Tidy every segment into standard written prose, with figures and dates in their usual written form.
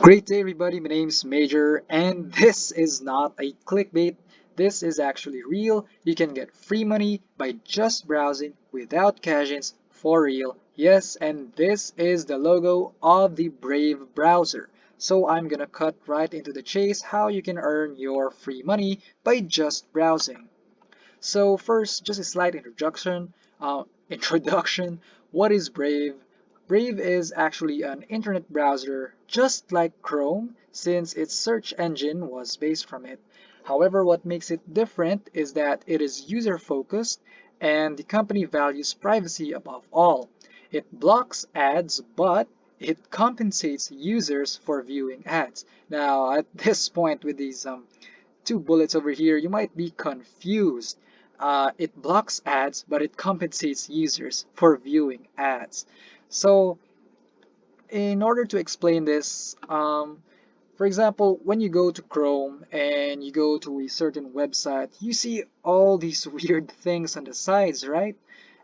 Great day, everybody. My name's Major, and this is not a clickbait. This is actually real. You can get free money by just browsing without cash-ins for real. Yes, and this is the logo of the Brave browser. So I'm gonna cut right into the chase how you can earn your free money by just browsing. So first, just a slight introduction. Introduction. What is Brave? Brave is actually an internet browser just like Chrome since its search engine was based from it. However, what makes it different is that it is user-focused and the company values privacy above all. It blocks ads, but it compensates users for viewing ads. Now, at this point with these two bullets over here, you might be confused. It blocks ads, but it compensates users for viewing ads. So, in order to explain this, for example, when you go to Chrome and you go to a certain website, you see all these weird things on the sides, right?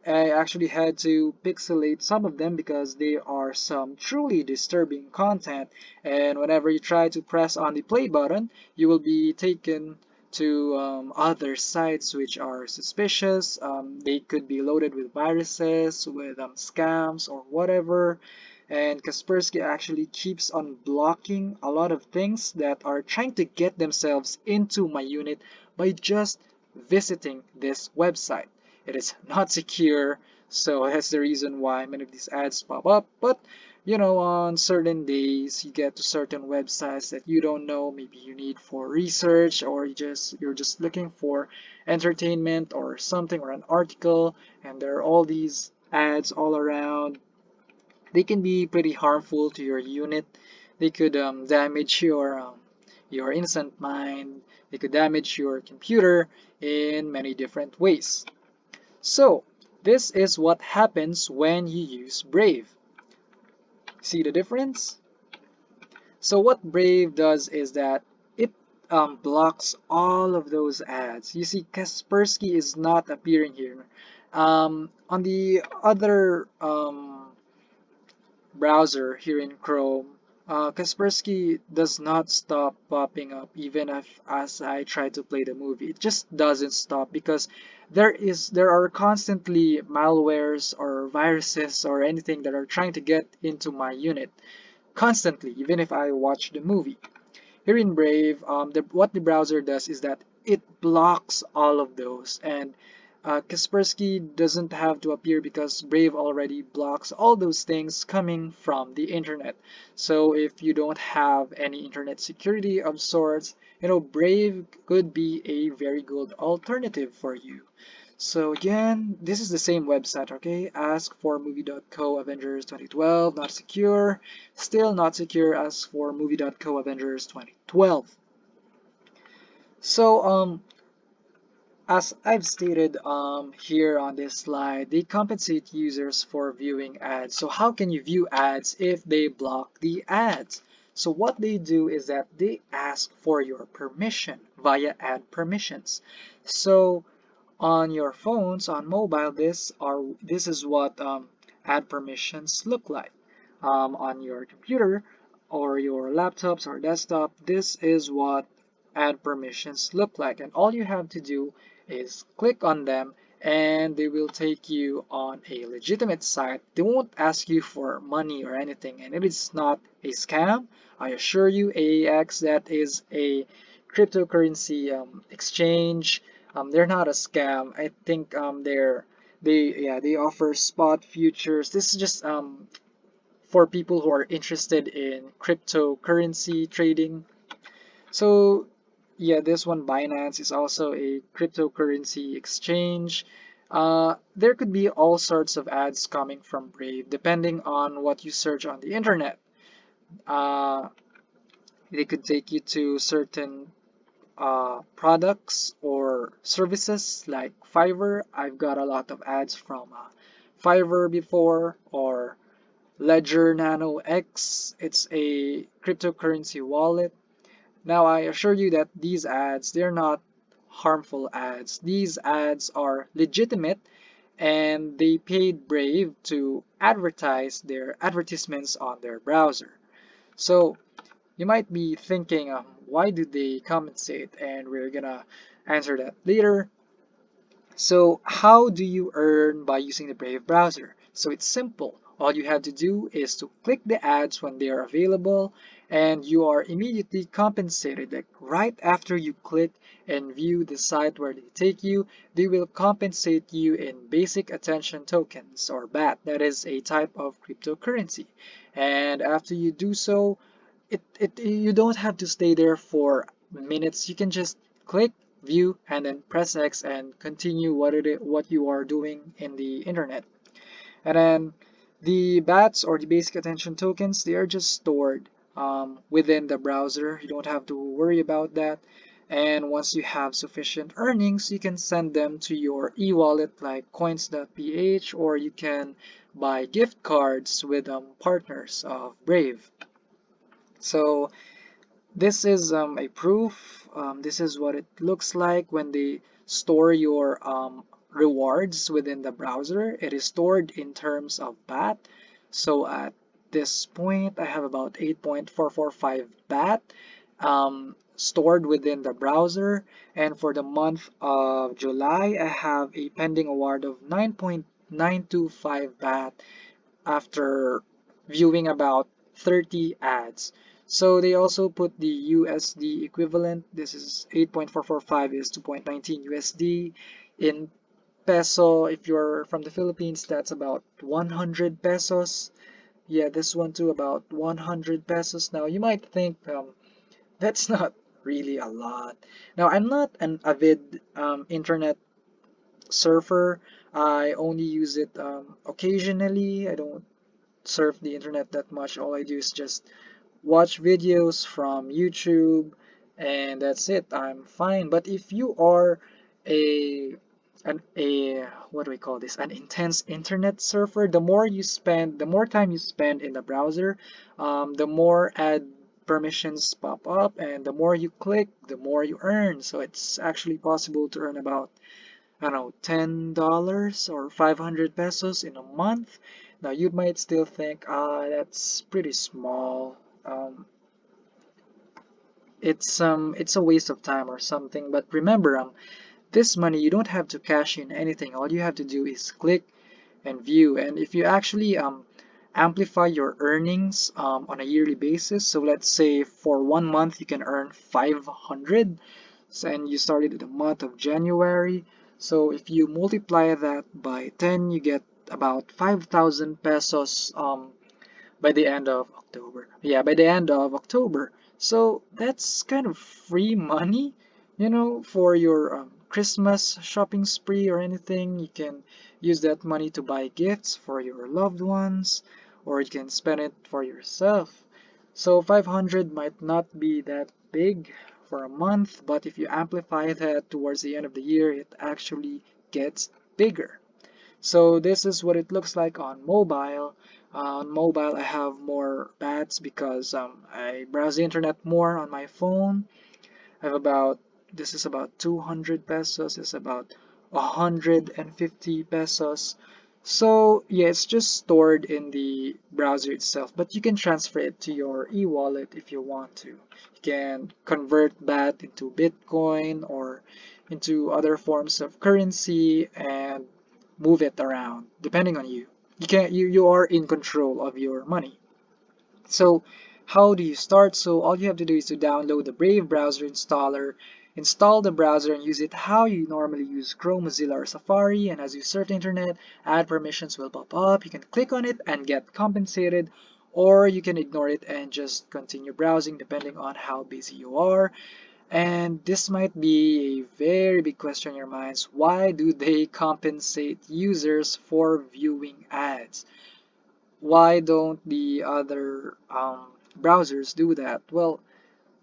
I actually had to pixelate some of them because they are some truly disturbing content. And whenever you try to press on the play button, you will be taken to other sites which are suspicious. They could be loaded with viruses, with scams, or whatever. And Kaspersky actually keeps on blocking a lot of things that are trying to get themselves into my unit by just visiting this website. It is not secure, so that's the reason why many of these ads pop up. But on certain days you get to certain websites that you don't know, maybe you need for research or you're just looking for entertainment or something or an article, and there are all these ads all around. They can be pretty harmful to your unit. They could damage your innocent mind. They could damage your computer in many different ways. So, this is what happens when you use Brave. See the difference? So what Brave does is that it blocks all of those ads. You see, Kaspersky is not appearing here. On the other browser here in Chrome, Kaspersky does not stop popping up even if as I try to play the movie. It just doesn't stop because there are constantly malwares or viruses or anything that are trying to get into my unit constantly, even if I watch the movie. Here in Brave, what the browser does is that it blocks all of those, and Kaspersky doesn't have to appear because Brave already blocks all those things coming from the internet. So if you don't have any internet security of sorts, Brave could be a very good alternative for you. So again, this is the same website, okay? Ask for movie.co Avengers 2012, not secure. Still not secure as for movie.co Avengers 2012. So, as I've stated here on this slide, they compensate users for viewing ads. So how can you view ads if they block the ads? So what they do is that they ask for your permission via ad permissions. So on your phones, on mobile, this is what ad permissions look like. On your computer or your laptops or desktop, this is what ad permissions look like. And all you have to do is click on them and they will take you on a legitimate site. They won't ask you for money or anything, and it is not a scam. I assure you, AAX, that is a cryptocurrency exchange. They're not a scam. I think they offer spot futures. This is just for people who are interested in cryptocurrency trading. So yeah, this one, Binance, is also a cryptocurrency exchange. There could be all sorts of ads coming from Brave depending on what you search on the internet. Uh, they could take you to certain products or services like Fiverr. I've got a lot of ads from Fiverr before, or Ledger Nano X. It's a cryptocurrency wallet. Now, I assure you that these ads, they're not harmful ads. These ads are legitimate and they paid Brave to advertise their advertisements on their browser. So, You might be thinking, why do they compensate? And we're gonna answer that later. So how do you earn by using the Brave browser? So it's simple. All you have to do is to click the ads when they are available and you are immediately compensated. Like right after you click and view the site where they take you, they will compensate you in basic attention tokens or BAT. That is a type of cryptocurrency. And after you do so, you don't have to stay there for minutes. You can just click view and then press X and continue what you are doing in the internet. And then the bats or the basic attention tokens, they are just stored within the browser. You don't have to worry about that. And once you have sufficient earnings, you can send them to your e-wallet like coins.ph, or you can buy gift cards with partners of Brave. So this is a proof. This is what it looks like when they store your rewards within the browser. It is stored in terms of BAT. So at this point, I have about 8.445 BAT stored within the browser. And for the month of July, I have a pending award of 9.925 BAT after viewing about 30 ads. So they also put the USD equivalent. This is 8.445 is 2.19 USD. In peso, if you're from the Philippines, that's about 100 pesos. Yeah, this one too, about 100 pesos. Now you might think that's not really a lot. Now I'm not an avid internet surfer. I only use it occasionally. I don't surf the internet that much. All I do is just watch videos from YouTube and that's it. I'm fine. But if you are a a what do we call this? An intense internet surfer, the more you spend, the more time you spend in the browser, the more ad permissions pop up and the more you click, the more you earn. So it's actually possible to earn about I don't know, $10 or 500 pesos in a month. Now you might still think, that's pretty small. It's a waste of time or something. But remember, this money you don't have to cash in anything. All you have to do is click and view. And if you actually amplify your earnings on a yearly basis, so let's say for 1 month you can earn 500, and you started in the month of January. So if you multiply that by 10, you get about 5,000 pesos by the end of October. Yeah, by the end of October. So that's kind of free money, for your Christmas shopping spree or anything. You can use that money to buy gifts for your loved ones, or you can spend it for yourself. So 500 might not be that big for a month, but if you amplify that towards the end of the year, it actually gets bigger. So this is what it looks like on mobile. On mobile, I have more bats because I browse the internet more on my phone. I have about, this is about 200 pesos, it's about 150 pesos. So yeah, it's just stored in the browser itself, but you can transfer it to your e-wallet if you want to. You can convert that into Bitcoin or into other forms of currency and move it around depending on you. You are in control of your money. So how do you start? So all you have to do is to download the Brave browser installer, install the browser and use it how you normally use Chrome, Mozilla, or Safari. And as you surf the internet, ad permissions will pop up. You can click on it and get compensated, or you can ignore it and just continue browsing depending on how busy you are. And this might be a very big question in your minds. Why do they compensate users for viewing ads? Why don't the other browsers do that? Well,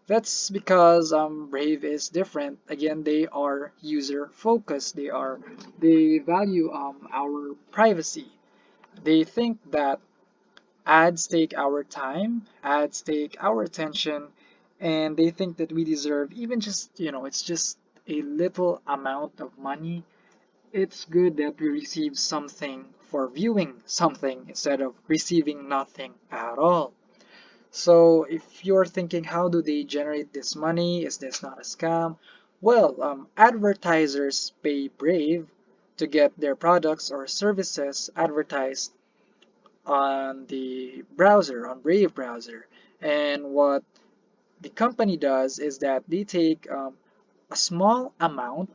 that's because Brave is different. Again, they are user focused. They value our privacy. They think that ads take our time, ads take our attention, and they think that we deserve even just, it's just a little amount of money. It's good that we receive something for viewing something instead of receiving nothing at all. So if you're thinking, how do they generate this money? Is this not a scam? Well, advertisers pay Brave to get their products or services advertised on the browser, on Brave browser. And what the company does is that they take a small amount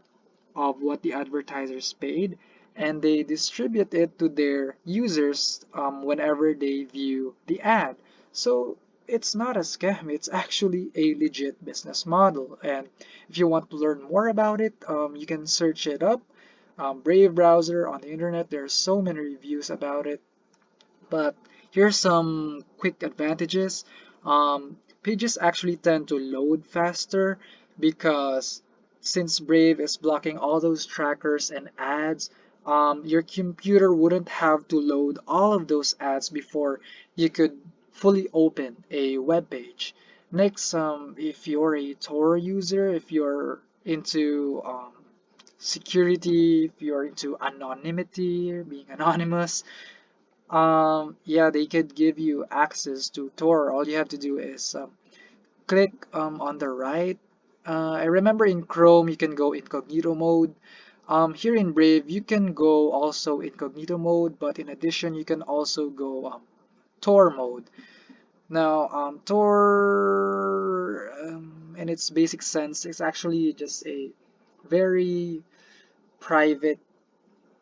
of what the advertisers paid and they distribute it to their users whenever they view the ad. So it's not a scam, it's actually a legit business model. And if you want to learn more about it, you can search it up. Brave browser on the internet, there's so many reviews about it. But here's some quick advantages. Pages actually tend to load faster because since Brave is blocking all those trackers and ads, your computer wouldn't have to load all of those ads before you could fully open a web page. Next, if you're a Tor user, if you're into security, if you're into anonymity, being anonymous, yeah, they could give you access to Tor. All you have to do is click on the right. I remember in Chrome you can go incognito mode. Here in Brave you can go also incognito mode, but in addition you can also go Tor mode. Now, Tor, in its basic sense, is actually just a very private,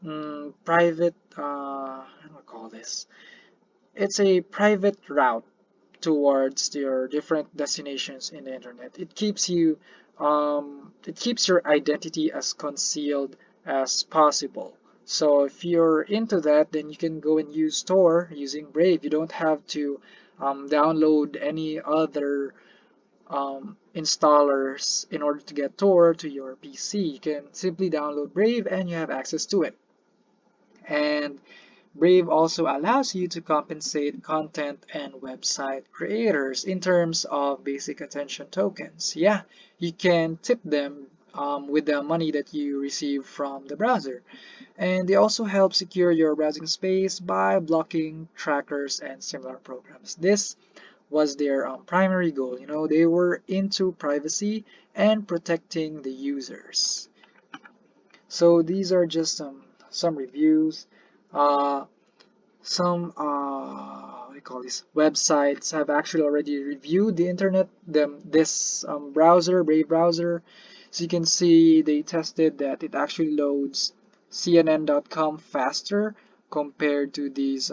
how do I call this? It's a private route towards your different destinations in the internet. It keeps your identity as concealed as possible. So if you're into that, then you can go and use Tor using Brave. You don't have to download any other installers in order to get Tor to your PC. You can simply download Brave and you have access to it. And Brave also allows you to compensate content and website creators in terms of basic attention tokens. Yeah, you can tip them with the money that you receive from the browser. And they also help secure your browsing space by blocking trackers and similar programs. This was their primary goal. You know, they were into privacy and protecting the users. So these are just some reviews. Uh, some what do you call this, websites have actually already reviewed the internet, this browser, Brave browser. So you can see they tested that it actually loads CNN.com faster compared to these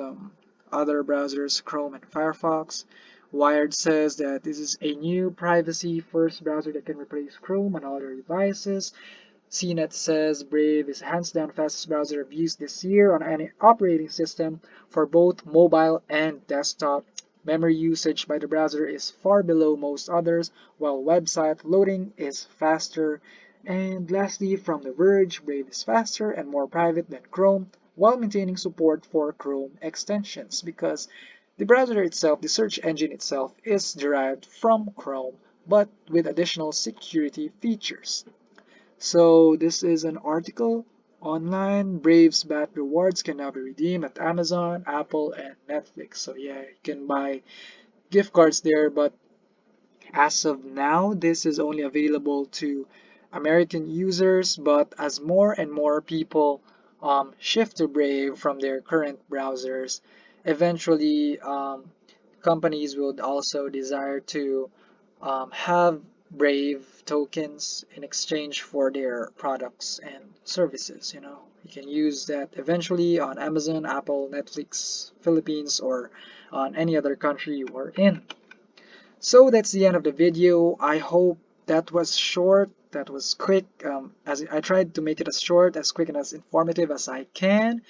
other browsers, Chrome and Firefox. Wired says that this is a new privacy-first browser that can replace Chrome on all your devices. CNET says Brave is hands down fastest browser reviews this year on any operating system for both mobile and desktop. Memory usage by the browser is far below most others, while website loading is faster. And lastly, from The Verge, Brave is faster and more private than Chrome, while maintaining support for Chrome extensions because the browser itself, the search engine itself, is derived from Chrome, but with additional security features. So this is an article online. Braves Bat rewards can now be redeemed at Amazon, Apple, and Netflix. So yeah, you can buy gift cards there, but as of now, this is only available to American users. But as more and more people shift to Brave from their current browsers, eventually companies would also desire to have Brave tokens in exchange for their products and services. You know, you can use that eventually on Amazon, Apple, Netflix, Philippines, or on any other country you are in. So that's the end of the video. I hope that was short, that was quick. As I tried to make it as short, as quick, and as informative as I can.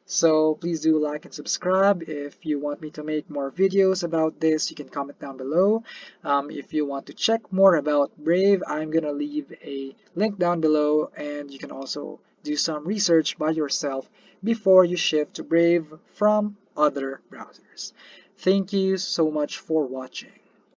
So please do like and subscribe. If you want me to make more videos about this, you can comment down below. If you want to check more about Brave, I'm gonna leave a link down below, and you can also do some research by yourself before you shift to Brave from other browsers. Thank you so much for watching.